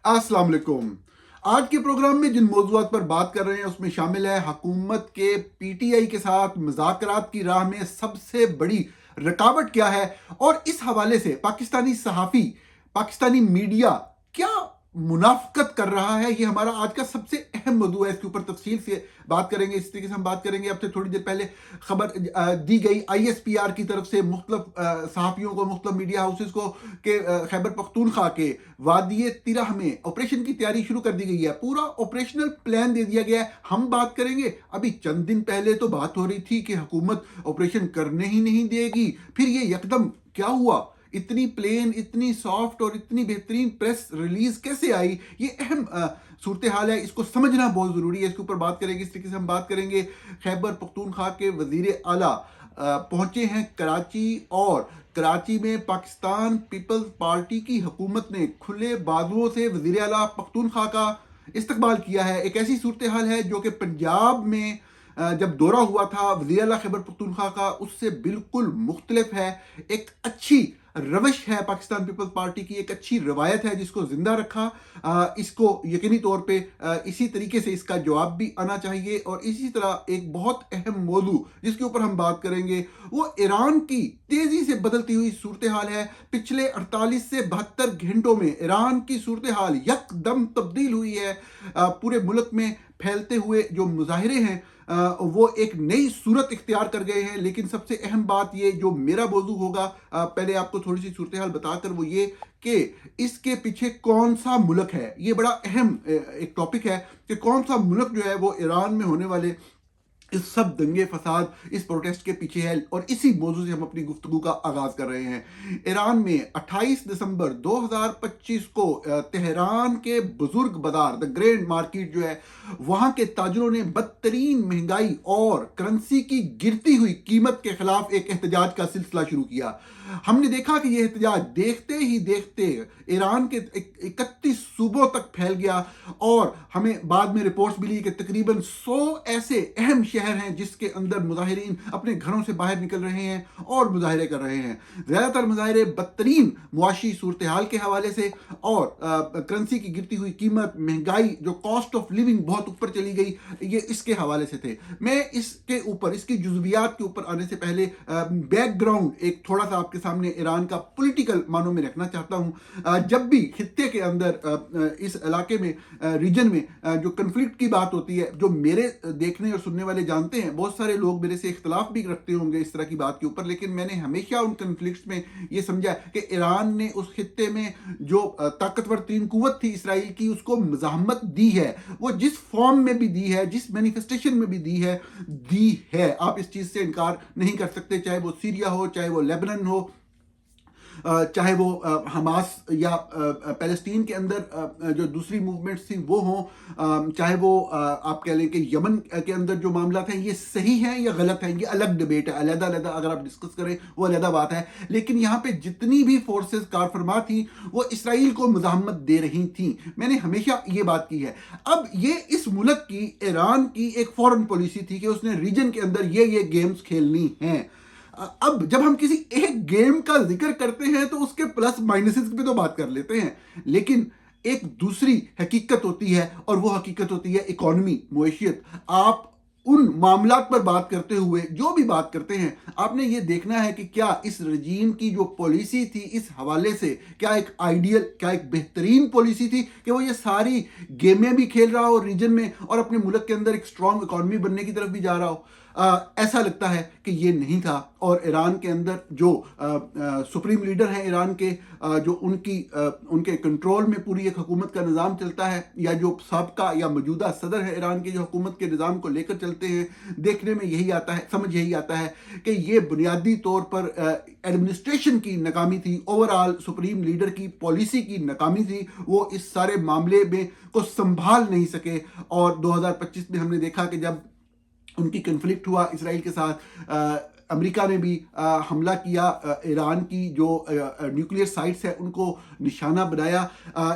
السلام علیکم. آج کے پروگرام میں جن موضوعات پر بات کر رہے ہیں اس میں شامل ہے حکومت کے پی ٹی آئی کے ساتھ مذاکرات کی راہ میں سب سے بڑی رکاوٹ کیا ہے، اور اس حوالے سے پاکستانی صحافی، پاکستانی میڈیا کیا منافقت کر رہا ہے. یہ ہمارا آج کا سب سے اہم موضوع ہے. اس کے اوپر تفصیل سے بات کریں گے. اس طریقے سے ہم بات کریں گے. اب سے تھوڑی دیر پہلے خبر دی گئی آئی ایس پی آر کی طرف سے مختلف صحافیوں کو، مختلف میڈیا ہاؤسز کو، کہ خیبر پختونخوا کے وادی تیرہ میں آپریشن کی تیاری شروع کر دی گئی ہے. پورا آپریشنل پلان دے دیا گیا ہے. ہم بات کریں گے. ابھی چند دن پہلے تو بات ہو رہی تھی کہ حکومت آپریشن کرنے ہی نہیں دے گی، پھر یہ یکدم کیا ہوا؟ اتنی پلین، اتنی سافٹ اور اتنی بہترین پریس ریلیز کیسے آئی؟ یہ اہم صورتحال ہے. اس کو سمجھنا بہت ضروری ہے. اس کے اوپر بات کریں گے. اس طریقے سے ہم بات کریں گے. خیبر پختونخوا کے وزیر اعلیٰ پہنچے ہیں کراچی، اور کراچی میں پاکستان پیپلز پارٹی کی حکومت نے کھلے بازوؤں سے وزیر اعلیٰ پختونخوا کا استقبال کیا ہے. ایک ایسی صورتحال ہے جو کہ پنجاب میں جب دورہ ہوا تھا وزیر اعلیٰ خیبر پختونخوا کا، اس سے بالکل مختلف ہے. ایک اچھی روش ہے پاکستان پیپلز پارٹی کی، ایک اچھی روایت ہے جس کو زندہ رکھا. اس کو یقینی طور پہ اسی طریقے سے اس کا جواب بھی آنا چاہیے. اور اسی طرح ایک بہت اہم موضوع جس کے اوپر ہم بات کریں گے وہ ایران کی تیزی سے بدلتی ہوئی صورتحال ہے. پچھلے 48 سے 72 گھنٹوں میں ایران کی صورتحال یک دم تبدیل ہوئی ہے. پورے ملک میں پھیلتے ہوئے جو مظاہرے ہیں وہ ایک نئی صورت اختیار کر گئے ہیں. لیکن سب سے اہم بات یہ جو میرا موضوع ہوگا، پہلے آپ کو تھوڑی سی صورتحال بتا کر، وہ یہ کہ اس کے پیچھے کون سا ملک ہے. یہ بڑا اہم ایک ٹاپک ہے کہ کون سا ملک جو ہے وہ ایران میں ہونے والے اس سب دنگے فساد، اس پروٹیسٹ کے پیچھے ہے. اور اسی موضوع سے ہم اپنی گفتگو کا آغاز کر رہے ہیں. ایران میں 28 دسمبر 2025 کو تہران کے بزرگ بازار، دا گرینڈ مارکیٹ جو ہے، وہاں کے تاجروں نے بدترین مہنگائی اور کرنسی کی گرتی ہوئی قیمت کے خلاف ایک احتجاج کا سلسلہ شروع کیا. ہم نے دیکھا کہ یہ احتجاج دیکھتے ہی دیکھتے ایران کے 31 صوبوں تک پھیل گیا، اور ہمیں بعد میں رپورٹس ملی کہ تقریباً 100 ایسے اہم شہر ہیں جس کے اندر مظاہرین اپنے گھروں سے باہر نکل رہے ہیں اور مظاہرے کر رہے ہیں. زیادہ تر مظاہرے بدترین معاشی صورتحال کے حوالے سے اور کرنسی کی گرتی ہوئی قیمت، مہنگائی، جو کاسٹ آف لیونگ بہت اوپر چلی گئی، یہ اس کے حوالے سے تھے. میں اس کے اوپر، اس کی جزویات کے اوپر آنے سے پہلے بیک گراؤنڈ ایک تھوڑا سا آپ کے سامنے ایران کا پولیٹیکل معنوں میں رکھنا چاہتا ہوں. جب بھی خطے کے اندر اس علاقے میں، ریجن میں جو کنفلکٹ کی بات ہوتی ہے، جو میرے دیکھنے اور سننے والے جانتے ہیں، بہت سارے لوگ میرے سے اختلاف بھی رکھتے ہوں گے اس طرح کی بات کے اوپر، لیکن میں نے ہمیشہ ان کنفلکٹس میں یہ سمجھا کہ ایران نے اس خطے میں جو طاقتور ترین قوت تھی اسرائیل کی، اس کو مزاحمت دی ہے. وہ جس فارم میں بھی دی ہے، جس مینیفیسٹیشن میں بھی دی ہے. آپ اس چیز سے انکار نہیں کر سکتے. چاہے وہ سیریا ہو، چاہے وہ لیبنان ہو، چاہے وہ حماس یا پیلسٹین کے اندر جو دوسری موومنٹس تھیں وہ ہوں، چاہے وہ آپ کہہ لیں کہ یمن کے اندر جو معاملات ہیں، یہ صحیح ہیں یا غلط ہیں، یہ الگ ڈبیٹ ہے. علیحدہ علیحدہ اگر آپ ڈسکس کریں وہ علیحدہ بات ہے. لیکن یہاں پہ جتنی بھی فورسز کار فرما تھیں وہ اسرائیل کو مزاحمت دے رہی تھیں. میں نے ہمیشہ یہ بات کی ہے. اب یہ اس ملک کی، ایران کی ایک فورن پالیسی تھی کہ اس نے ریجن کے اندر یہ گیمز کھیلنی ہیں. اب جب ہم کسی ایک گیم کا ذکر کرتے ہیں تو اس کے پلس مائنسز پہ تو بات کر لیتے ہیں، لیکن ایک دوسری حقیقت ہوتی ہے، اور وہ حقیقت ہوتی ہے اکانومی، معیشت. آپ ان معاملات پر بات کرتے ہوئے جو بھی بات کرتے ہیں، آپ نے یہ دیکھنا ہے کہ کیا اس رجیم کی جو پالیسی تھی اس حوالے سے کیا ایک آئیڈیل، کیا ایک بہترین پالیسی تھی کہ وہ یہ ساری گیمیں بھی کھیل رہا ہو ریجن میں، اور اپنے ملک کے اندر ایک اسٹرانگ اکانومی بننے کی طرف بھی جا رہا ہو. ایسا لگتا ہے کہ یہ نہیں تھا. اور ایران کے اندر جو سپریم لیڈر ہیں ایران کے، جو ان کے کنٹرول میں پوری ایک حکومت کا نظام چلتا ہے، یا جو سابقہ یا موجودہ صدر ہے ایران کے، جو حکومت کے نظام کو لے کر چلتے ہیں، دیکھنے میں یہی آتا ہے، سمجھ یہی آتا ہے کہ یہ بنیادی طور پر ایڈمنسٹریشن کی ناکامی تھی، اوور آل سپریم لیڈر کی پالیسی کی ناکامی تھی. وہ اس سارے معاملے میں کو سنبھال نہیں سکے. اور 2025 میں ہم نے دیکھا کہ جب ان کی کنفلکٹ ہوا اسرائیل کے ساتھ، امریکہ نے بھی حملہ کیا، ایران کی جو نیوکلیئر سائٹس ہیں ان کو نشانہ بنایا۔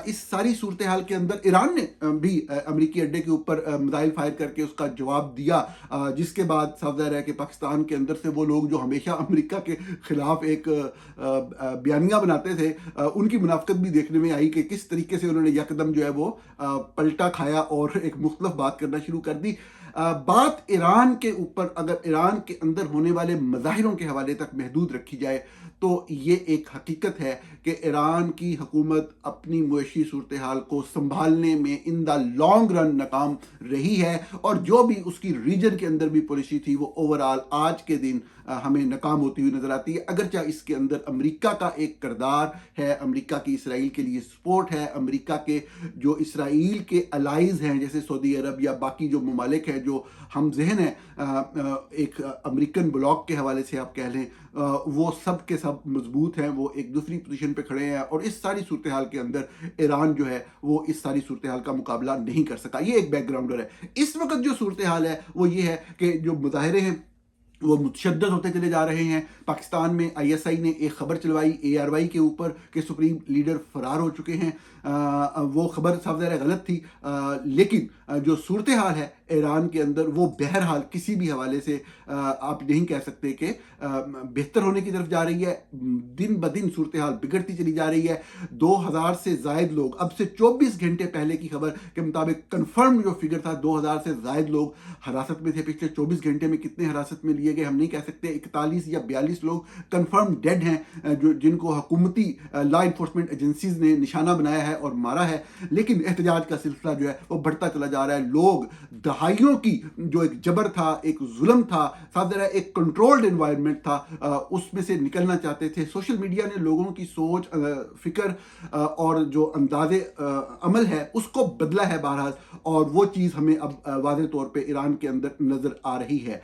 اس ساری صورتحال کے اندر ایران نے بھی امریکی اڈے کے اوپر میزائل فائر کر کے اس کا جواب دیا، جس کے بعد صاف ظاہر ہے کہ پاکستان کے اندر سے وہ لوگ جو ہمیشہ امریکہ کے خلاف ایک بیانیہ بناتے تھے، ان کی منافقت بھی دیکھنے میں آئی کہ کس طریقے سے انہوں نے یکدم جو ہے وہ پلٹا کھایا اور ایک مختلف بات کرنا شروع کر دی۔ بات ایران کے اوپر اگر ایران کے اندر ہونے والے مظاہروں کے حوالے تک محدود رکھی جائے تو یہ ایک حقیقت ہے کہ ایران کی حکومت اپنی معاشی صورتحال کو سنبھالنے میں ان دا لانگ رن ناکام رہی ہے، اور جو بھی اس کی ریجن کے اندر بھی پالیسی تھی وہ اوورآل آج کے دن ہمیں ناکام ہوتی ہوئی نظر آتی ہے، اگرچہ اس کے اندر امریکہ کا ایک کردار ہے، امریکہ کی اسرائیل کے لیے سپورٹ ہے، امریکہ کے جو اسرائیل کے الائز ہیں جیسے سعودی عرب یا باقی جو ممالک ہیں جو ہم ذہن ہیں ایک امریکن بلاک کے حوالے سے آپ کہہ لیں، وہ سب کے سب مضبوط ہیں، وہ ایک دوسری پوزیشن پہ کھڑے ہیں، اور اس ساری صورتحال کے اندر ایران جو ہے وہ اس ساری صورتحال کا مقابلہ نہیں کر سکا۔ یہ ایک بیک گراؤنڈر ہے۔ اس وقت جو صورتحال ہے وہ یہ ہے کہ جو مظاہرے ہیں وہ متشدد ہوتے چلے جا رہے ہیں۔ پاکستان میں ISI نے ایک خبر چلوائی ARY کے اوپر کہ سپریم لیڈر فرار ہو چکے ہیں، وہ خبر صاف ظاہر غلط تھی، لیکن جو صورتحال ہے ایران کے اندر وہ بہرحال کسی بھی حوالے سے آپ نہیں کہہ سکتے کہ بہتر ہونے کی طرف جا رہی ہے۔ دن بدن صورتحال بگڑتی چلی جا رہی ہے۔ 2000 سے زائد لوگ، اب سے 24 گھنٹے پہلے کی خبر کے مطابق کنفرم جو فگر تھا 2000 سے زائد لوگ حراست میں تھے۔ پچھلے 24 گھنٹے میں کتنے حراست میں لیے گئے ہم نہیں کہہ سکتے، 41 یا 42 لوگ کنفرم ڈیڈ ہیں جن کو حکومتی لا انفورسمنٹ ایجنسیز نے نشانہ بنایا ہے اور مارا ہے، لیکن احتجاج کا سلسلہ جو ہے وہ بڑھتا چلا جا رہا ہے۔ لوگ دہائیوں کی جو ایک جبر تھا، ایک ظلم تھا، صاف ظاہر ہے ایک کنٹرولڈ انوائرمنٹ تھا، اس میں سے نکلنا چاہتے تھے۔ سوشل میڈیا نے لوگوں کی سوچ، فکر اور جو انداز عمل ہے اس کو بدلا ہے بہرحال، اور وہ چیز ہمیں اب واضح طور پہ ایران کے اندر نظر آ رہی ہے۔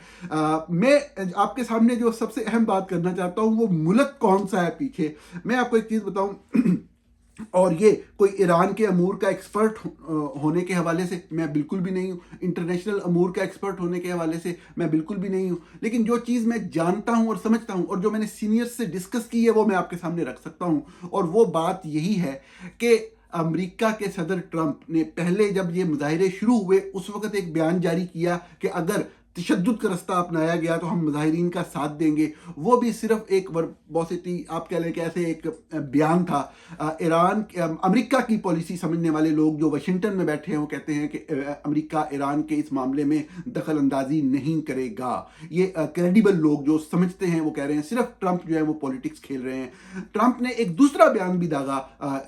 میں آپ کے سامنے جو سب سے اہم بات کرنا چاہتا ہوں وہ ملک کون سا ہے پیچھے۔ میں آپ کو ایک چیز بتاؤں، اور یہ کوئی ایران کے امور کا ایکسپرٹ ہونے کے حوالے سے میں بالکل بھی نہیں ہوں، انٹرنیشنل امور کا ایکسپرٹ ہونے کے حوالے سے میں بالکل بھی نہیں ہوں، لیکن جو چیز میں جانتا ہوں اور سمجھتا ہوں اور جو میں نے سینئر سے ڈسکس کی ہے وہ میں آپ کے سامنے رکھ سکتا ہوں، اور وہ بات یہی ہے کہ امریکہ کے صدر ٹرمپ نے پہلے جب یہ مظاہرے شروع ہوئے اس وقت ایک بیان جاری کیا کہ اگر تشدد کا رستہ اپنایا گیا تو ہم مظاہرین کا ساتھ دیں گے۔ وہ بھی صرف ایک وربوسٹی آپ کہہ لیں کہ ایسے ایک بیان تھا۔ امریکہ کی پالیسی سمجھنے والے لوگ جو واشنگٹن میں بیٹھے ہیں وہ کہتے ہیں کہ امریکہ ایران کے اس معاملے میں دخل اندازی نہیں کرے گا۔ یہ کریڈیبل لوگ جو سمجھتے ہیں وہ کہہ رہے ہیں صرف ٹرمپ جو ہے وہ پولیٹکس کھیل رہے ہیں۔ ٹرمپ نے ایک دوسرا بیان بھی داغا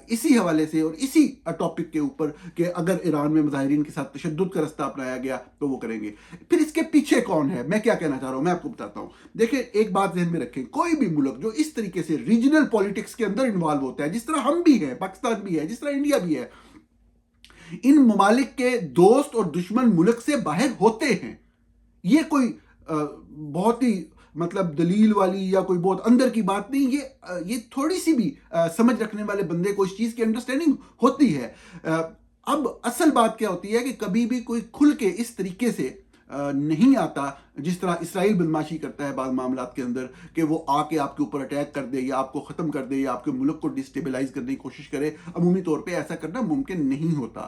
اسی حوالے سے اور اسی ٹاپک کے اوپر کہ اگر ایران میں مظاہرین کے ساتھ تشدد کا رستہ اپنایا گیا تو وہ کریں گے۔ پھر اس کے پیچھے کون ہے، میں کیا کہنا چاہ رہا ہوں میں آپ کو بتاتا ہوں۔ دیکھیں ایک بات ذہن میں رکھیں، کوئی بھی ملک جو اس طریقے سے ریجنل پولیٹکس کے اندر انوالو ہوتا ہے، جس طرح ہم بھی ہیں، پاکستان بھی ہے، جس طرح انڈیا بھی ہے، ان ممالک کے دوست اور دشمن ملک سے باہر ہوتے ہیں۔ یہ کوئی بہت ہی مطلب دلیل والی یا کوئی بہت اندر کی بات نہیں، یہ تھوڑی سی بھی سمجھ رکھنے والے بندے کو اس چیز کی انڈرسٹینڈنگ ہوتی ہے۔ اب اصل بات کیا ہوتی ہے کہ کبھی بھی کوئی کھل کے اس طریقے سے نہیں آتا جس طرح اسرائیل بدماشی کرتا ہے بعض معاملات کے اندر، کہ وہ آ کے آپ کے اوپر اٹیک کر دے یا آپ کو ختم کر دے یا آپ کے ملک کو ڈسٹیبلائز کرنے کی کوشش کرے۔ عمومی طور پہ ایسا کرنا ممکن نہیں ہوتا۔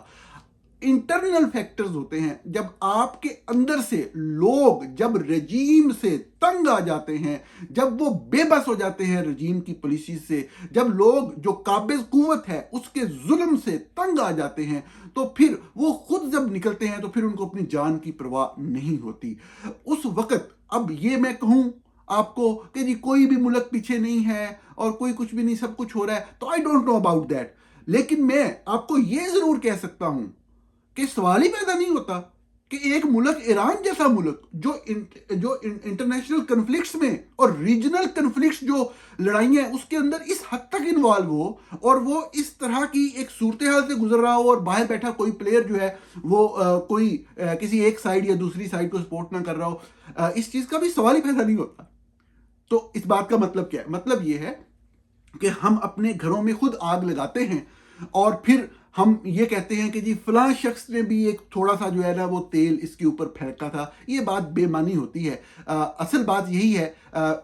انٹرنل فیکٹرز ہوتے ہیں، جب آپ کے اندر سے لوگ جب رجیم سے تنگ آ جاتے ہیں، جب وہ بے بس ہو جاتے ہیں رجیم کی پالیسی سے، جب لوگ جو قابض قوت ہے اس کے ظلم سے تنگ آ جاتے ہیں، تو پھر وہ خود جب نکلتے ہیں تو پھر ان کو اپنی جان کی پرواہ نہیں ہوتی۔ اس وقت اب یہ میں کہوں آپ کو کہ جی کوئی بھی ملک پیچھے نہیں ہے اور کوئی کچھ بھی نہیں، سب کچھ ہو رہا ہے، تو I don't know about that، لیکن میں آپ کو یہ ضرور کہہ سکتا ہوں کہ سوال ہی پیدا نہیں ہوتا کہ ایک ملک ایران جیسا ملک جو انٹرنیشنل کنفلکٹس میں اور ریجنل کنفلکٹس جو لڑائیاں ہیں اس کے اندر اس حد تک انوالو ہو اور وہ اس طرح کی ایک صورتحال سے گزر رہا ہو، اور باہر بیٹھا کوئی پلیئر جو ہے وہ کوئی کسی ایک سائیڈ یا دوسری سائیڈ کو سپورٹ نہ کر رہا ہو، اس چیز کا بھی سوال ہی پیدا نہیں ہوتا۔ تو اس بات کا مطلب کیا ہے؟ مطلب یہ ہے کہ ہم اپنے گھروں میں خود آگ لگاتے ہیں اور پھر ہم یہ کہتے ہیں کہ جی فلاں شخص نے بھی ایک تھوڑا سا جو ہے نا وہ تیل اس کے اوپر پھینکا تھا، یہ بات بے معنی ہوتی ہے۔ اصل بات یہی ہے،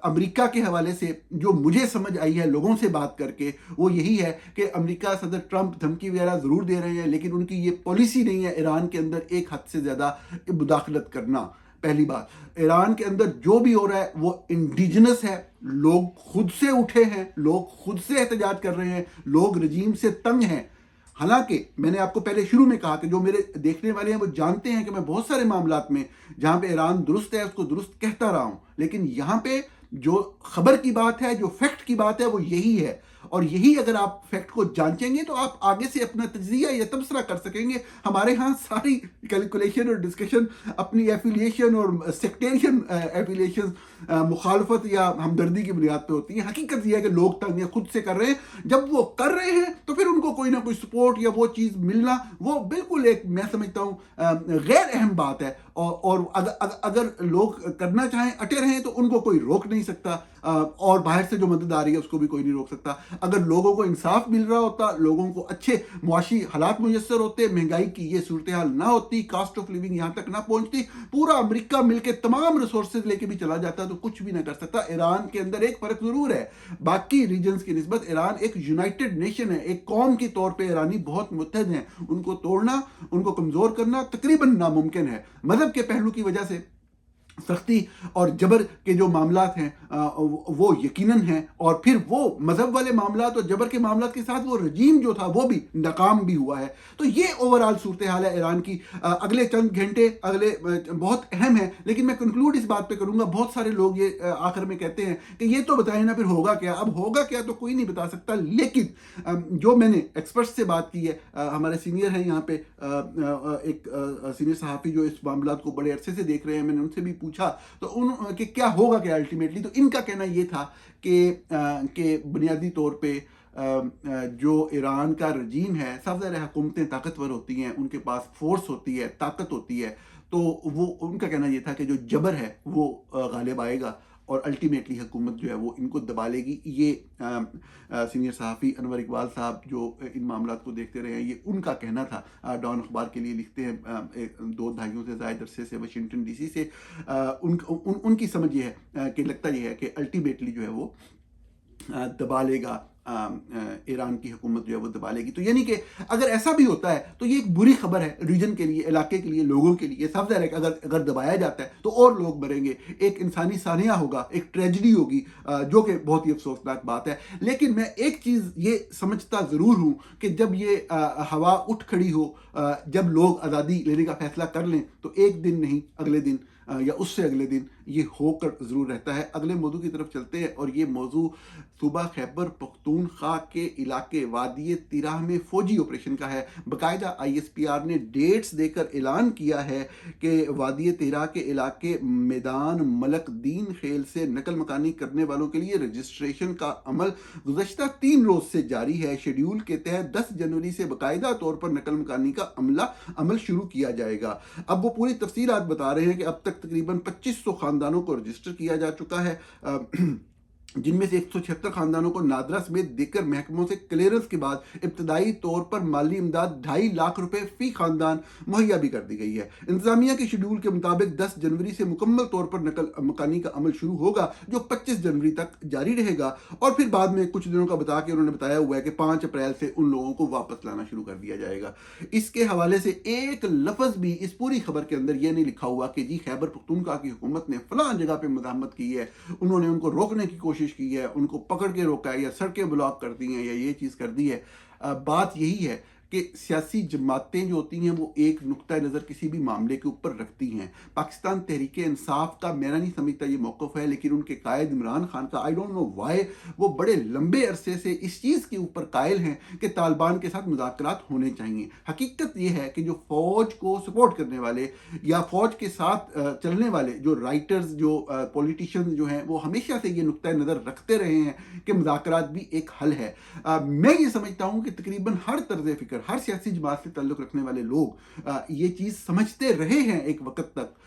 امریکہ کے حوالے سے جو مجھے سمجھ آئی ہے لوگوں سے بات کر کے، وہ یہی ہے کہ امریکہ صدر ٹرمپ دھمکی وغیرہ ضرور دے رہے ہیں، لیکن ان کی یہ پالیسی نہیں ہے ایران کے اندر ایک حد سے زیادہ مداخلت کرنا۔ پہلی بات، ایران کے اندر جو بھی ہو رہا ہے وہ انڈیجنس ہے، لوگ خود سے اٹھے ہیں، لوگ خود سے احتجاج کر رہے ہیں، لوگ رجیم سے تنگ ہیں۔ حالانکہ میں نے آپ کو پہلے شروع میں کہا کہ جو میرے دیکھنے والے ہیں وہ جانتے ہیں کہ میں بہت سارے معاملات میں جہاں پہ ایران درست ہے اس کو درست کہتا رہا ہوں، لیکن یہاں پہ جو خبر کی بات ہے، جو فیکٹ کی بات ہے، وہ یہی ہے، اور یہی اگر آپ فیکٹ کو جانچیں گے تو آپ آگے سے اپنا تجزیہ یا تبصرہ کر سکیں گے۔ ہمارے ہاں ساری کیلکولیشن اور ڈسکشن اپنی ایفیلیشن اور سیکٹیرین ایفیلیشن، مخالفت یا ہمدردی کی بنیاد پہ ہوتی ہیں۔ حقیقت یہ ہے کہ لوگ تنگ خود سے کر رہے ہیں، جب وہ کر رہے ہیں تو پھر ان کو کوئی نہ کوئی سپورٹ یا وہ چیز ملنا وہ بالکل ایک میں سمجھتا ہوں غیر اہم بات ہے، اور اگر لوگ کرنا چاہیں اٹے رہیں تو ان کو کوئی روک نہیں سکتا، اور باہر سے جو مدد آ رہی ہے اس کو بھی کوئی نہیں روک سکتا۔ اگر لوگوں کو انصاف مل رہا ہوتا، لوگوں کو اچھے معاشی حالات میسر ہوتے، مہنگائی کی یہ صورتحال نہ ہوتی، کاسٹ آف لیونگ یہاں تک نہ پہنچتی، پورا امریکہ مل کے تمام ریسورسز لے کے بھی چلا جاتا تو کچھ بھی نہ کر سکتا۔ ایران کے اندر ایک فرق ضرور ہے، باقی ریجنز کی نسبت ایران ایک یونائٹڈ نیشن ہے، ایک قوم کے طور پہ ایرانی بہت متحد ہیں، ان کو توڑنا، ان کو کمزور کرنا تقریباً ناممکن ہے۔ مذہب کے پہلو کی وجہ سے سختی اور جبر کے جو معاملات ہیں وہ یقیناً ہیں، اور پھر وہ مذہب والے معاملات اور جبر کے معاملات کے ساتھ وہ رجیم جو تھا وہ بھی ناکام بھی ہوا ہے۔ تو یہ اوورآل صورتحال ہے ایران کی۔ اگلے چند گھنٹے بہت اہم ہیں، لیکن میں کنکلوڈ اس بات پہ کروں گا، بہت سارے لوگ یہ آخر میں کہتے ہیں کہ یہ تو بتائیں نا پھر ہوگا کیا۔ اب ہوگا کیا تو کوئی نہیں بتا سکتا، لیکن جو میں نے ایکسپرٹ سے بات کی ہے، ہمارے سینئر ہیں یہاں پہ، ایک سینئر صحافی جو اس معاملات کو بڑے عرصے سے دیکھ رہے ہیں، میں نے ان سے بھی پوچھا تو کہ کیا ہوگا کیا الٹیمیٹلی، تو ان کا کہنا یہ تھا کہ بنیادی طور پہ جو ایران کا رجیم ہے، سب سے زیادہ حکومتیں طاقتور ہوتی ہیں، ان کے پاس فورس ہوتی ہے، طاقت ہوتی ہے، تو وہ ان کا کہنا یہ تھا کہ جو جبر ہے وہ غالب آئے گا اور الٹیمیٹلی حکومت جو ہے وہ ان کو دبا لے گی۔ یہ سینئر صحافی انور اقبال صاحب جو ان معاملات کو دیکھتے رہے ہیں، یہ ان کا کہنا تھا۔ ڈان اخبار کے لیے لکھتے ہیں 2 دہائیوں سے زائد عرصے سے واشنگٹن ڈی سی سے۔ ان کی سمجھ یہ ہے کہ لگتا یہ ہے کہ الٹیمیٹلی جو ہے وہ دبا لے گا، ایران کی حکومت جو ہے وہ دبا لے گی۔ تو یعنی کہ اگر ایسا بھی ہوتا ہے تو یہ ایک بری خبر ہے ریجن کے لیے، علاقے کے لیے، لوگوں کے لیے۔ سب ظاہر ہے کہ اگر دبایا جاتا ہے تو اور لوگ مریں گے، ایک انسانی سانحہ ہوگا، ایک ٹریجڈی ہوگی، جو کہ بہت ہی افسوسناک بات ہے۔ لیکن میں ایک چیز یہ سمجھتا ضرور ہوں کہ جب یہ ہوا اٹھ کھڑی ہو، جب لوگ آزادی لینے کا فیصلہ کر لیں، تو ایک دن نہیں، اگلے دن یا اس سے اگلے دن یہ ہو کر ضرور رہتا ہے۔ اگلے موضوع کی طرف چلتے ہیں، اور یہ موضوع صوبہ خیبر پختونخوا کے علاقے وادی تیراہ میں فوجی آپریشن کا ہے۔ باقاعدہ ISPR نے ڈیٹس دے کر اعلان کیا ہے کہ وادی تیراہ کے علاقے میدان ملک دین خیل سے نقل مکانی کرنے والوں کے لیے رجسٹریشن کا عمل گزشتہ 3 روز سے جاری ہے۔ شیڈیول کے تحت 10 جنوری سے باقاعدہ طور پر نقل مکانی کا عمل شروع کیا جائے گا۔ اب وہ پوری تفصیلات بتا رہے ہیں کہ اب تک تقریباً 2500 خاندانوں کو رجسٹر کیا جا چکا ہے، جن میں سے 176 خاندانوں کو نادرا سمیت دیگر محکموں سے کلیئرنس کے بعد ابتدائی طور پر مالی امداد 2.5 لاکھ روپے فی خاندان مہیا بھی کر دی گئی ہے۔ انتظامیہ کے شیڈول کے مطابق 10 جنوری سے مکمل طور پر نقل مکانی کا عمل شروع ہوگا، جو 25 جنوری تک جاری رہے گا، اور پھر بعد میں کچھ دنوں کا بتا کے انہوں نے بتایا ہوا ہے کہ 5 اپریل سے ان لوگوں کو واپس لانا شروع کر دیا جائے گا۔ اس کے حوالے سے ایک لفظ بھی اس پوری خبر کے اندر یہ نہیں لکھا ہوا کہ جی خیبر پختونخوا کی حکومت نے فلاں جگہ پہ مزاحمت کی ہے، انہوں نے ان کو روکنے کی کوشش کی ہے، ان کو پکڑ کے روکا ہے، یا سڑکیں بلاک کر دی ہیں، یا یہ چیز کر دی ہے۔ بات یہی ہے کہ سیاسی جماعتیں جو ہوتی ہیں وہ ایک نقطہ نظر کسی بھی معاملے کے اوپر رکھتی ہیں۔ پاکستان تحریک انصاف کا میرا نہیں سمجھتا یہ موقف ہے، لیکن ان کے قائد عمران خان کا I don't know why وہ بڑے لمبے عرصے سے اس چیز کے اوپر قائل ہیں کہ طالبان کے ساتھ مذاکرات ہونے چاہیے۔ حقیقت یہ ہے کہ جو فوج کو سپورٹ کرنے والے یا فوج کے ساتھ چلنے والے جو رائٹرز، جو پولیٹیشنز جو ہیں، وہ ہمیشہ سے یہ نقطہ نظر رکھتے رہے ہیں کہ مذاکرات بھی ایک حل ہے۔ میں یہ سمجھتا ہوں کہ تقریباً ہر طرز فکر اگر ہر سیاسی جماعت سے تعلق رکھنے والے لوگ یہ چیز سمجھتے رہے ہیں ایک وقت تک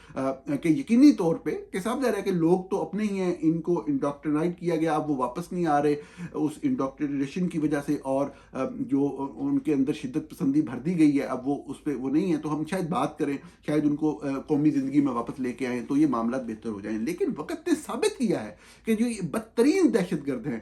کہ یقینی طور پہ کہ صاحب ظاہر ہے کہ لوگ تو اپنے ہی ہیں، ان کو انڈاکٹرنائٹ کیا گیا، اب وہ واپس نہیں آ رہے اس انڈاکٹرنیشن کی وجہ سے، اور جو ان کے اندر شدت پسندی بھر دی گئی ہے اب وہ اس پہ وہ نہیں ہے، تو ہم شاید بات کریں، شاید ان کو قومی زندگی میں واپس لے کے آئیں تو یہ معاملات بہتر ہو جائیں. لیکن وقت نے ثابت کیا ہے کہ جو یہ بدترین دہشت گرد ہیں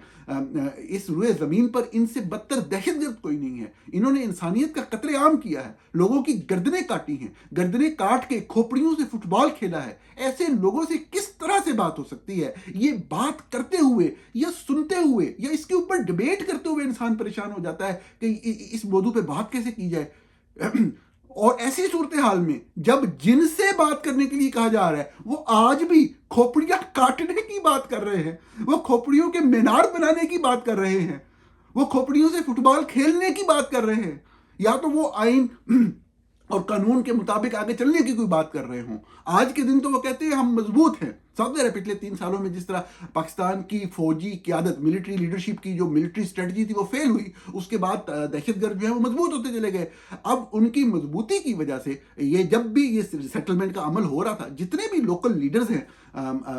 اس روئے زمین پر، ان سے بدتر دہشت گرد کوئی نہیں ہے. انہوں نے انسانیت کا قتل عام کیا ہے، لوگوں کی گردنیں کاٹی ہیں، گردنیں کاٹ کے کھوپڑیوں سے فٹ بال کھیلا ہے. ایسے لوگوں سے کس طرح سے بات ہو سکتی ہے؟ یہ بات کرتے ہوئے یا سنتے ہوئے یا اس کے اوپر ڈبیٹ کرتے ہوئے انسان پریشان ہو جاتا ہے کہ اس موضوع پہ بات کیسے کی جائے. اور ایسی صورتحال میں جب جن سے بات کرنے کے لیے کہا جا رہا ہے وہ آج بھی کھوپڑیاں کاٹنے کی بات کر رہے ہیں، وہ کھوپڑیوں کے مینار بنانے کی بات کر رہے ہیں، وہ کھوپڑیوں سے فٹ بال کھیلنے کی بات کر رہے ہیں، یا تو وہ آئین اور قانون کے مطابق آگے چلنے کی کوئی بات کر رہے ہوں. آج کے دن تو وہ کہتے ہیں ہم مضبوط ہیں. سب سے پچھلے 3 سالوں میں جس طرح پاکستان کی فوجی قیادت، ملٹری لیڈرشپ کی جو ملٹری اسٹریٹجی تھی وہ فیل ہوئی، اس کے بعد دہشت گرد جو ہے وہ مضبوط ہوتے چلے گئے. اب ان کی مضبوطی کی وجہ سے یہ جب بھی یہ سیٹلمنٹ کا عمل ہو رہا تھا، جتنے بھی لوکل لیڈرز ہیں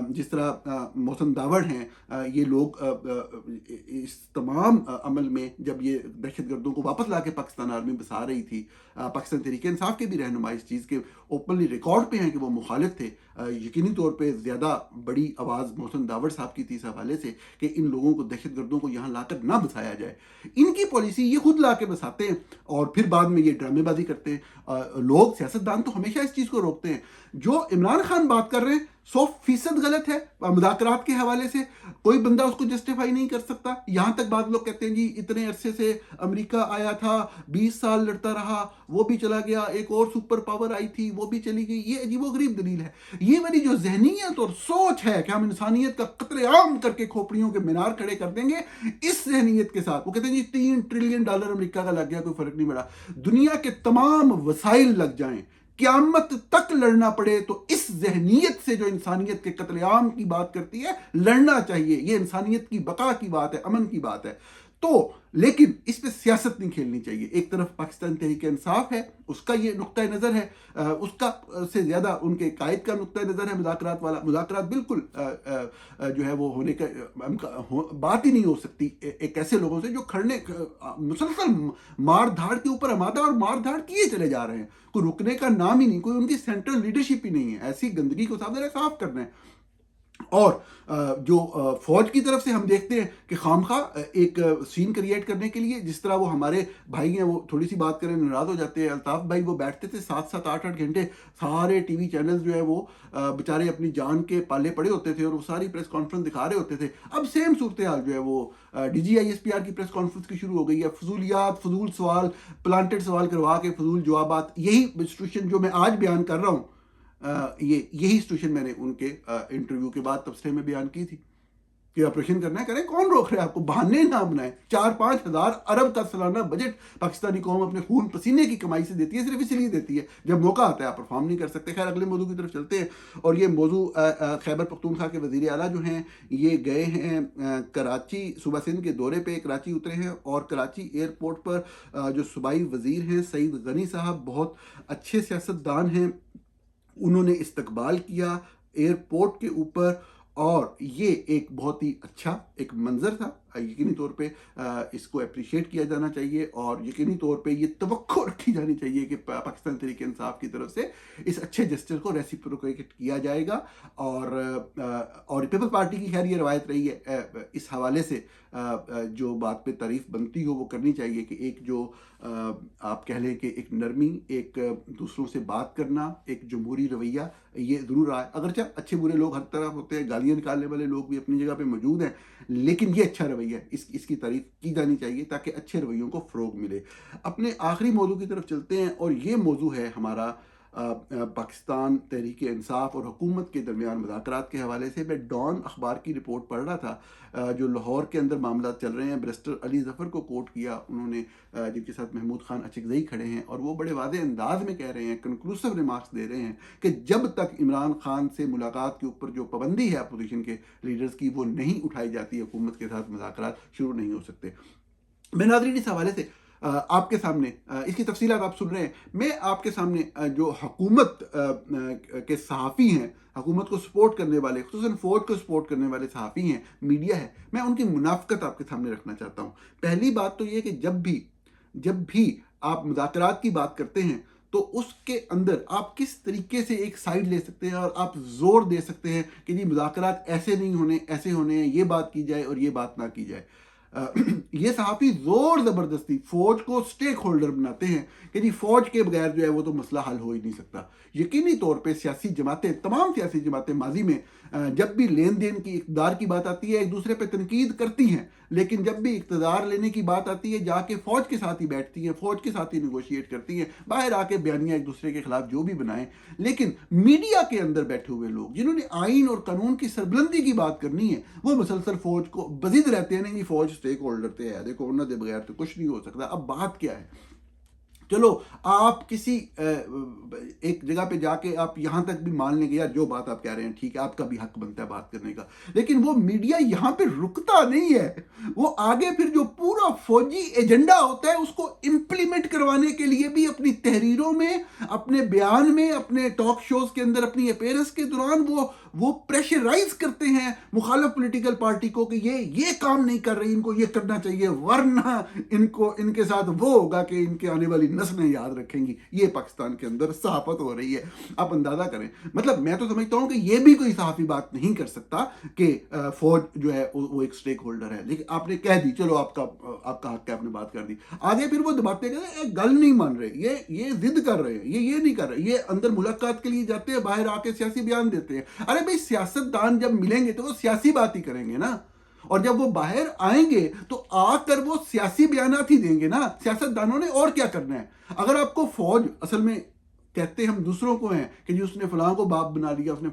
جس طرح محسن داوڑ ہیں، یہ لوگ اس تمام عمل میں جب یہ دہشت گردوں کو واپس لا کے پاکستان آرمی بسا رہی تھی، پاکستان تحریک انصاف کے بھی رہنما اس چیز کے اوپنلی ریکارڈ پہ ہیں کہ وہ مخالف تھے. یقینی طور پہ زیادہ بڑی آواز محسن داوڑ صاحب کی تھی اس حوالے سے کہ ان لوگوں کو، دہشت گردوں کو یہاں لا کر نہ بسایا جائے. ان کی پالیسی یہ خود لا کے بساتے ہیں اور پھر بعد میں یہ ڈرامے بازی کرتے ہیں. لوگ، سیاستدان تو ہمیشہ اس چیز کو روکتے ہیں. جو عمران خان بات کر رہے ہیں 100% غلط ہے مذاکرات کے حوالے سے، کوئی بندہ اس کو جسٹیفائی نہیں کر سکتا. یہاں تک بعض لوگ کہتے ہیں جی اتنے عرصے سے امریکہ آیا تھا، 20 سال لڑتا رہا، وہ بھی چلا گیا، ایک اور سپر پاور آئی تھی وہ بھی چلی گئی. یہ عجیب و غریب دلیل ہے. یہ والی جو ذہنیت اور سوچ ہے کہ ہم انسانیت کا قتل عام کر کے کھوپڑیوں کے مینار کھڑے کر دیں گے، اس ذہنیت کے ساتھ وہ کہتے ہیں جی $3 ٹریلین امریکہ کا لگ گیا، کوئی فرق نہیں پڑا. دنیا کے تمام وسائل لگ جائیں، قیامت تک لڑنا پڑے، تو اس ذہنیت سے جو انسانیت کے قتل عام کی بات کرتی ہے لڑنا چاہیے. یہ انسانیت کی بقا کی بات ہے، امن کی بات ہے. تو لیکن اس پہ سیاست نہیں کھیلنی چاہیے. ایک طرف پاکستان تحریک انصاف ہے، اس کا یہ نقطہ نظر ہے، اس کا سے زیادہ ان کے قائد کا نقطہ نظر ہے مذاکرات والا. مذاکرات بالکل جو ہے وہ ہونے کا بات ہی نہیں ہو سکتی ایک ایسے لوگوں سے جو کھڑنے مسلسل مار دھاڑ کے اوپر آمادہ اور مار دھاڑ کیے چلے جا رہے ہیں. کوئی رکنے کا نام ہی نہیں، کوئی ان کی سینٹرل لیڈرشپ ہی نہیں ہے. ایسی گندگی کو صاف کرنا ہے. اور جو فوج کی طرف سے ہم دیکھتے ہیں کہ خامخواہ ایک سین کریٹ کرنے کے لیے، جس طرح وہ ہمارے بھائی ہیں، وہ تھوڑی سی بات کریں ناراض ہو جاتے ہیں. الطاف بھائی وہ بیٹھتے تھے 7-7 8-8 گھنٹے، سارے ٹی وی چینلز جو ہے وہ بیچارے اپنی جان کے پالے پڑے ہوتے تھے اور وہ ساری پریس کانفرنس دکھا رہے ہوتے تھے. اب سیم صورتحال جو ہے وہ DGISPR کی پریس کانفرنس کی شروع ہو گئی ہے. فضولیات، فضول سوال، پلانٹڈ سوال کروا کے فضول جوابات. یہی سچویشن جو میں آج بیان کر رہا ہوں، یہی سچویشن میں نے ان کے انٹرویو کے بعد تبصرے میں بیان کی تھی کہ آپریشن کرنا ہے کریں، کون روک رہے ہیں آپ کو؟ بہانے نہ بنائیں. 4-5 ہزار ارب کا سالانہ بجٹ پاکستانی قوم اپنے خون پسینے کی کمائی سے دیتی ہے، صرف اس لیے دیتی ہے جب موقع آتا ہے آپ پرفارم نہیں کر سکتے. خیر اگلے موضوع کی طرف چلتے ہیں. اور یہ موضوع خیبر پختونخوا کے وزیر اعلیٰ جو ہیں یہ گئے ہیں کراچی، صوبہ سندھ کے دورے پہ کراچی اترے ہیں، اور کراچی ایئرپورٹ پر جو صوبائی وزیر ہیں سعید غنی صاحب، بہت اچھے سیاستدان ہیں، انہوں نے استقبال کیا ایئرپورٹ کے اوپر، اور یہ ایک بہت ہی اچھا ایک منظر تھا. یقینی طور پہ اس کو اپریشیٹ کیا جانا چاہیے، اور یقینی طور پہ یہ توقع رکھی جانی چاہیے کہ پاکستان تحریک انصاف کی طرف سے اس اچھے جسٹر کو ریسیپروکیٹ کیا جائے گا. اور پیپل پارٹی کی خیر یہ روایت رہی ہے اس حوالے سے جو بات پہ تعریف بنتی ہو وہ کرنی چاہیے کہ ایک جو آپ کہہ لیں کہ ایک نرمی، ایک دوسروں سے بات کرنا، ایک جمہوری رویہ، یہ ضرور رہا ہے. اگرچہ اچھے برے لوگ ہر طرف ہوتے ہیں، گالیاں نکالنے والے لوگ بھی اپنی جگہ پہ موجود ہیں، لیکن یہ اچھا رویہ ہے، اس کی تعریف کی جانی چاہیے تاکہ اچھے رویوں کو فروغ ملے. اپنے آخری موضوع کی طرف چلتے ہیں، اور یہ موضوع ہے ہمارا پاکستان تحریک انصاف اور حکومت کے درمیان مذاکرات کے حوالے سے. میں ڈان اخبار کی رپورٹ پڑھ رہا تھا جو لاہور کے اندر معاملات چل رہے ہیں. بیرسٹر علی ظفر کو کوٹ کیا انہوں نے، جن کے ساتھ محمود خان اچکزئی کھڑے ہیں، اور وہ بڑے واضح انداز میں کہہ رہے ہیں، کنکلوسیو ریمارکس دے رہے ہیں کہ جب تک عمران خان سے ملاقات کے اوپر جو پابندی ہے اپوزیشن کے لیڈرز کی وہ نہیں اٹھائی جاتی، حکومت کے ساتھ مذاکرات شروع نہیں ہو سکتے. میں ناظرین اس حوالے سے آپ کے سامنے اس کی تفصیلات آپ سن رہے ہیں. میں آپ کے سامنے جو حکومت کے صحافی ہیں, حکومت کو سپورٹ کرنے والے, خصوصاً فوج کو سپورٹ کرنے والے صحافی ہیں, میڈیا ہے, میں ان کی منافقت آپ کے سامنے رکھنا چاہتا ہوں. پہلی بات تو یہ کہ جب بھی آپ مذاکرات کی بات کرتے ہیں تو اس کے اندر آپ کس طریقے سے ایک سائیڈ لے سکتے ہیں اور آپ زور دے سکتے ہیں کہ جی مذاکرات ایسے نہیں ہونے, ایسے ہونے ہیں, یہ بات کی جائے اور یہ بات نہ کی جائے. یہ صحافی زور زبردستی فوج کو سٹیک ہولڈر بناتے ہیں کہ جی فوج کے بغیر جو ہے وہ تو مسئلہ حل ہو ہی نہیں سکتا. یقینی طور پہ سیاسی جماعتیں, تمام سیاسی جماعتیں ماضی میں جب بھی لین دین کی اقتدار کی بات آتی ہے ایک دوسرے پہ تنقید کرتی ہیں, لیکن جب بھی اقتدار لینے کی بات آتی ہے جا کے فوج کے ساتھ ہی بیٹھتی ہیں, فوج کے ساتھ ہی نیگوشیٹ کرتی ہیں, باہر آ کے بیانیہ ایک دوسرے کے خلاف جو بھی بنائیں. لیکن میڈیا کے اندر بیٹھے ہوئے لوگ جنہوں نے آئین اور قانون کی سربلندی کی بات کرنی ہے وہ مسلسل فوج کو بزید رہتے ہیں. نہیں فوج سٹیک ہولڈر تھے, دیکھو انہوں دے بغیر تو کچھ نہیں ہو سکتا. اب بات کیا ہے, چلو آپ کسی ایک جگہ پہ جا کے آپ یہاں تک بھی مان لیں گے یار جو بات آپ کہہ رہے ہیں ٹھیک ہے, آپ کا بھی حق بنتا ہے بات کرنے کا, لیکن وہ میڈیا یہاں پہ رکتا نہیں ہے. وہ آگے پھر جو پورا فوجی ایجنڈا ہوتا ہے اس کو امپلیمنٹ کروانے کے لیے بھی اپنی تحریروں میں, اپنے بیان میں, اپنے ٹاک شوز کے اندر, اپنی اپیرنس کے دوران وہ پریشرائز کرتے ہیں مخالف پولیٹیکل پارٹی کو کہ یہ کام نہیں کر رہی, ان کو یہ کرنا چاہیے ورنہ ان کے ساتھ وہ ہوگا کہ ان کے آنے والی نسلیں یاد رکھیں گی. یہ پاکستان کے اندر صحافت ہو رہی ہے. آپ اندازہ کریں, مطلب میں تو سمجھتا ہوں کہ یہ بھی کوئی صحافی بات نہیں کر سکتا کہ فوج جو ہے وہ ایک سٹیک ہولڈر ہے. لیکن آپ نے کہہ دی, چلو آپ کا حق ہے, آپ نے بات کر دی. آگے پھر وہ دباتے کہ گل نہیں مان رہے, یہ ضد کر رہے ہیں, یہ نہیں کر رہے, یہ اندر ملاقات کے لیے جاتے ہیں, باہر آ کے سیاسی بیان دیتے ہیں. ارے بھائی سیاست دان جب ملیں گے تو وہ سیاسی بات ہی کریں گے نا, اور جب وہ باہر آئیں گے تو آ کر وہ سیاسی بیانات ہی دیں گے نا. سیاست دانوں نے اور کیا کرنا ہے؟ اگر آپ کو فوج, اصل میں کہتے ہم دوسروں کو ہیں کہ جی اس نے فلاں کو باپ بنا لیا, اس نے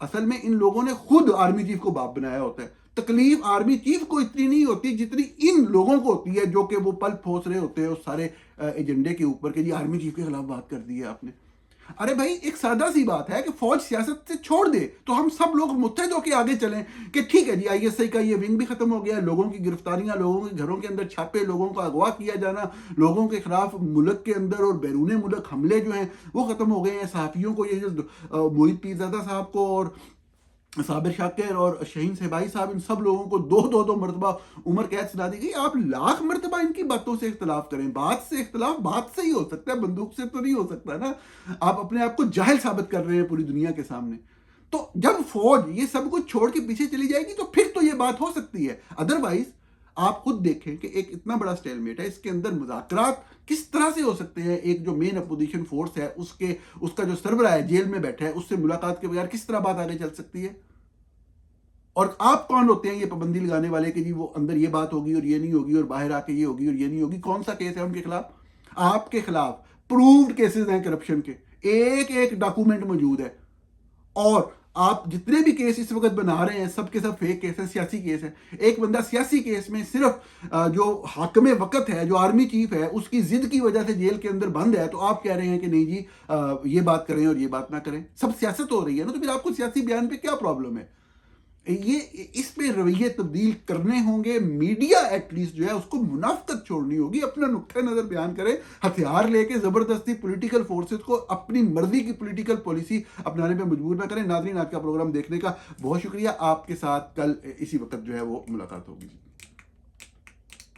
اصل میں ان لوگوں نے خود آرمی چیف کو باپ بنایا ہوتا ہے. تکلیف آرمی چیف کو اتنی نہیں ہوتی جتنی ان لوگوں کو ہوتی ہے جو کہ وہ پل پھوس رہے ہوتے ہیں اس سارے ایجنڈے کے اوپر کہ جی آرمی چیف کے خلاف بات کر دی ہے آپ نے. ارے بھائی ایک سادہ سی بات ہے کہ فوج سیاست سے چھوڑ دے تو ہم سب لوگ متحد ہو کے آگے چلیں کہ ٹھیک ہے جی آئی ایس آئی کا یہ ونگ بھی ختم ہو گیا ہے, لوگوں کی گرفتاریاں, لوگوں کے گھروں کے اندر چھاپے, لوگوں کا اغوا کیا جانا, لوگوں کے خلاف ملک کے اندر اور بیرون ملک حملے جو ہیں وہ ختم ہو گئے ہیں. صحافیوں کو, یہ جو موہت پیرزادہ صاحب کو اور صابر شاکر اور شہین صہبائی صاحب, ان سب لوگوں کو دو مرتبہ عمر قید سنا دی گئی. آپ لاکھ مرتبہ ان کی باتوں سے اختلاف کریں, بات سے اختلاف بات سے ہی ہو سکتا ہے, بندوق سے تو نہیں ہو سکتا نا. آپ اپنے آپ کو جاہل ثابت کر رہے ہیں پوری دنیا کے سامنے. تو جب فوج یہ سب کچھ چھوڑ کے پیچھے چلی جائے گی تو پھر تو یہ بات ہو سکتی ہے. ادروائز آپ خود دیکھیں کہ ایک اتنا بڑا سٹیل میٹ ہے, اس کے اندر مذاکرات کس طرح سے ہو سکتے ہیں؟ ایک جو مین اپوزیشن فورس ہے اس کا جو سربراہ ہے جیل میں بیٹھا ہے, اس سے ملاقات کے بغیر کس طرح بات آگے چل سکتی ہے؟ اور آپ کون ہوتے ہیں یہ پابندی لگانے والے کہ جی وہ اندر یہ بات ہوگی اور یہ نہیں ہوگی اور باہر آ کے یہ ہوگی اور یہ نہیں ہوگی؟ کون سا کیس ہے ان کے خلاف؟ آپ کے خلاف پروفڈ کیسز ہیں کرپشن کے, ایک ڈاکومنٹ موجود ہے. اور آپ جتنے بھی کیس اس وقت بنا رہے ہیں سب کے سب فیک کیس ہیں, سیاسی کیس ہیں. ایک بندہ سیاسی کیس میں صرف جو حاکم وقت ہے, جو آرمی چیف ہے, اس کی ضد کی وجہ سے جیل کے اندر بند ہے, تو آپ کہہ رہے ہیں کہ نہیں جی یہ بات کریں اور یہ بات نہ کریں. سب سیاست ہو رہی ہے نا, تو پھر آپ کو سیاسی بیان پہ کیا پرابلم ہے؟ یہ اس پہ رویے تبدیل کرنے ہوں گے. میڈیا ایٹ لیسٹ جو ہے اس کو منافقت چھوڑنی ہوگی, اپنا نقطہ نظر بیان کرے, ہتھیار لے کے زبردستی پولیٹیکل فورسز کو اپنی مرضی کی پولیٹیکل پالیسی اپنانے پہ مجبور نہ کریں. ناظرین, آج کا پروگرام دیکھنے کا بہت شکریہ. آپ کے ساتھ کل اسی وقت جو ہے وہ ملاقات ہوگی.